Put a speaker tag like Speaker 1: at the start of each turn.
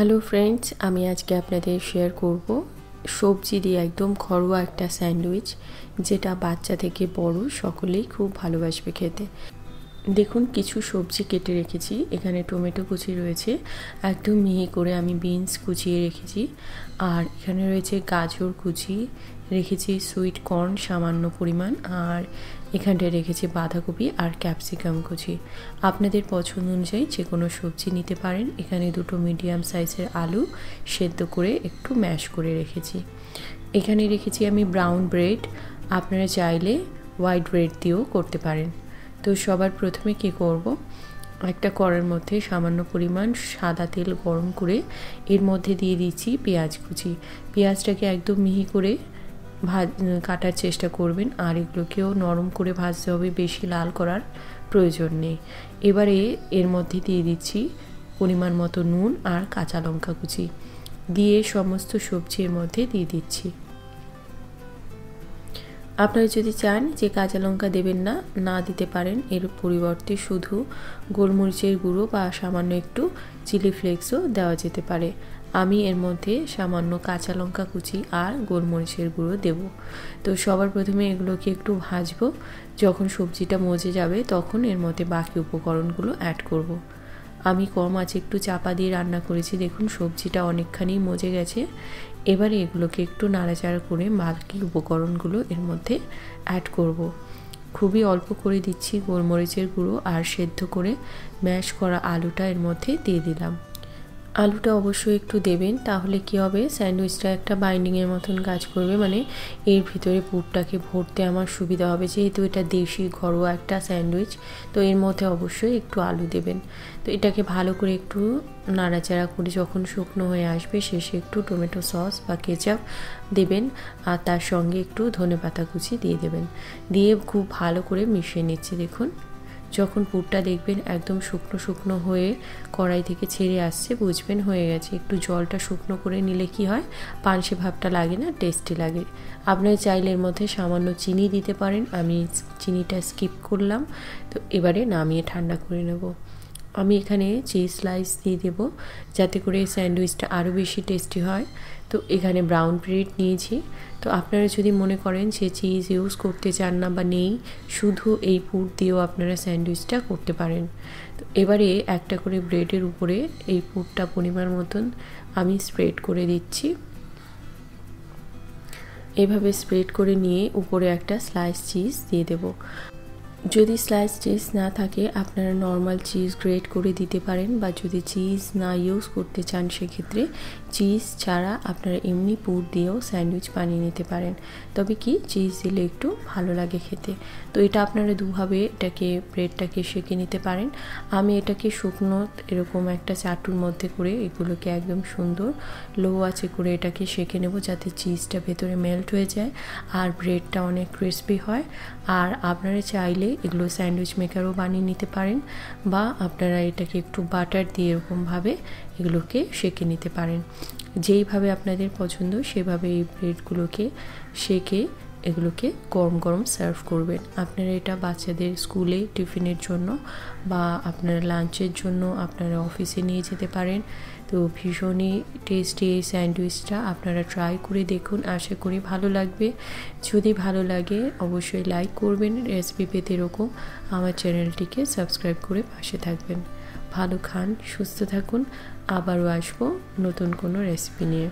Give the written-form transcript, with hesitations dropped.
Speaker 1: Hello friends, আমি আজকে আপনাদের শেয়ার করব সবজি দিয়ে একদম ঘরোয়া একটা স্যান্ডউইচ, যেটা বাচ্চা থেকে বড় সকলেই খুব ভালোবাসবে খেতে। দেখুন, কিছু সবজি কেটে রেখেছি। এখানে টমেটো কুচি রয়েছে, একদম মিহি করে আমি বিনস কুচিয়ে রেখেছি। আর এখানে রয়েছে গাজর কুচি রেখেছি, সুইট কর্ন সামান্য পরিমাণ, আর এখানটায় রেখেছি বাঁধাকপি আর ক্যাপসিকাম কুচি। আপনাদের পছন্দ অনুযায়ী যে কোনো সবজি নিতে পারেন। এখানে দুটো মিডিয়াম সাইজের আলু সেদ্ধ করে একটু ম্যাশ করে রেখেছি। এখানে রেখেছি আমি ব্রাউন ব্রেড, আপনারা চাইলে হোয়াইট ব্রেড দিয়েও করতে পারেন। তো সবার প্রথমে কি করব, একটা কড়াইয়ের মধ্যে সামান্য পরিমাণ সাদা তেল গরম করে এর মধ্যে দিয়ে দিচ্ছি পেঁয়াজ কুচি। পেঁয়াজটাকে একদম মিহি করে কাটার চেষ্টা করবেন, আর এগুলোকেও নরম করে ভাজতে হবে, বেশি লাল করার প্রয়োজন নেই। এবারে এর মধ্যে দিয়ে দিচ্ছি পরিমাণ মতো নুন আর কাঁচা লঙ্কা কুচি, দিয়ে সমস্ত সবজি এর মধ্যে দিয়ে দিচ্ছি। আপনারা যদি চান যে কাঁচা লঙ্কা দেবেন না, না দিতে পারেন। এর পরিবর্তে শুধু গোলমরিচের গুঁড়ো বা সামান্য একটু চিলি ফ্লেক্সও দেওয়া যেতে পারে। আমি এর মধ্যে সামান্য কাঁচা লঙ্কা কুচি আর গোলমরিচের গুঁড়ো দেব। তো সবার প্রথমে এগুলোকে একটু ভাজবো। যখন সবজিটা মজে যাবে তখন এর মধ্যে বাকি উপকরণগুলো অ্যাড করব। আমি কম আঁচে একটু চাপা দিয়ে রান্না করেছি। দেখুন, সবজিটা অনেকখানি মজে গেছে। এবারে এগুলোকে একটু নাড়াচাড়া করে বাকি উপকরণগুলো এর মধ্যে অ্যাড করব। খুবই অল্প করে দিচ্ছি গোলমরিচের গুঁড়ো, আর সেদ্ধ করে ম্যাশ করা আলুটা এর মধ্যে দিয়ে দিলাম। আলুটা অবশ্যই একটু দেবেন, তাহলে কি হবে, স্যান্ডউইচটা একটা বাইন্ডিংয়ের মতন কাজ করবে। মানে এর ভিতরে পুরটাকে ভরতে আমার সুবিধা হবে, যেহেতু এটা দেশি ঘরোয়া একটা স্যান্ডউইচ। তো এর মধ্যে অবশ্যই একটু আলু দেবেন। তো এটাকে ভালো করে একটু নাড়াচাড়া করে যখন শুকনো হয়ে আসবে, শেষে একটু টমেটো সস বা কেচাপ দেবেন, আর তার সঙ্গে একটু ধনেপাতা কুচি দিয়ে দেবেন। দিয়ে খুব ভালো করে মিশিয়ে নিচ্ছি। দেখুন, যখন পুরটা দেখবেন একদম শুকনো শুকনো হয়ে কড়াই থেকে ছেড়ে আসছে, বুঝবেন হয়ে গেছে। একটু জলটা শুকনো করে নিলে কি হয়, পানসে ভাবটা লাগে না, টেস্টি লাগে। আপনারা চাইলে এর মধ্যে সামান্য চিনি দিতে পারেন, আমি চিনিটা স্কিপ করলাম। তো এবারে নামিয়ে ঠান্ডা করে নেব। আমি এখানে চিজ স্লাইস দিয়ে দেবো, যাতে করে স্যান্ডউইচটা আরও বেশি টেস্টি হয়। তো এখানে ব্রাউন ব্রেড নিয়েছি। তো আপনারা যদি মনে করেন যে চিজ ইউজ করতে চান না বা নেই, শুধু এই পুর দিয়েও আপনারা স্যান্ডউইচটা করতে পারেন। তো এবারে একটা করে ব্রেডের উপরে এই পুরটা পরিমাণ মতন আমি স্প্রেড করে দিচ্ছি। এভাবে স্প্রেড করে নিয়ে উপরে একটা স্লাইস চিজ দিয়ে দেব। যদি স্লাইস চিজ না থাকে, আপনারা নর্মাল চিজ গ্রেট করে দিতে পারেন, বা যদি চিজ না ইউজ করতে চান সেক্ষেত্রে চিজ ছাড়া আপনারা এমনি পুর দিয়েও স্যান্ডউইচ বানিয়ে নিতে পারেন। তবে কি, চিজ দিলে একটু ভালো লাগে খেতে। তো এটা আপনারা দুভাবে ব্রেডটাকে সেঁকে নিতে পারেন। আমি এটাকে শুকনো এরকম একটা চাটুর মধ্যে করে এগুলোকে একদম সুন্দর লো আঁচে করে এটাকে সেঁকে নেব, যাতে চিজটা ভেতরে মেল্ট হয়ে যায় আর ব্রেডটা অনেক ক্রিস্পি হয়। আর আপনারা চাইলে এগুলো স্যান্ডউইচ মেকারও বানিয়ে নিতে পারেন, বা আপনারা এটাকে একটু বাটার দিয়ে এরকমভাবে এগুলোকে সেঁকে নিতে পারেন। যেইভাবে আপনাদের পছন্দ সেভাবে এই ব্রেডগুলোকে সেঁকে এগুলোকে গরম গরম সার্ভ করবেন। আপনারা এটা বাচ্চাদের স্কুলে টিফিনের জন্য বা আপনারা লাঞ্চের জন্য আপনারা অফিসে নিয়ে যেতে পারেন। তো ভীষণই টেস্টি এই স্যান্ডউইচটা, আপনারা ট্রাই করে দেখুন, আশা করি ভালো লাগবে। যদি ভালো লাগে অবশ্যই লাইক করবেন। রেসিপি পেতে এরকম আমার চ্যানেলটিকে সাবস্ক্রাইব করে পাশে থাকবেন। ভালো খান, সুস্থ থাকুন। আবারও আসবো নতুন কোনো রেসিপি নিয়ে।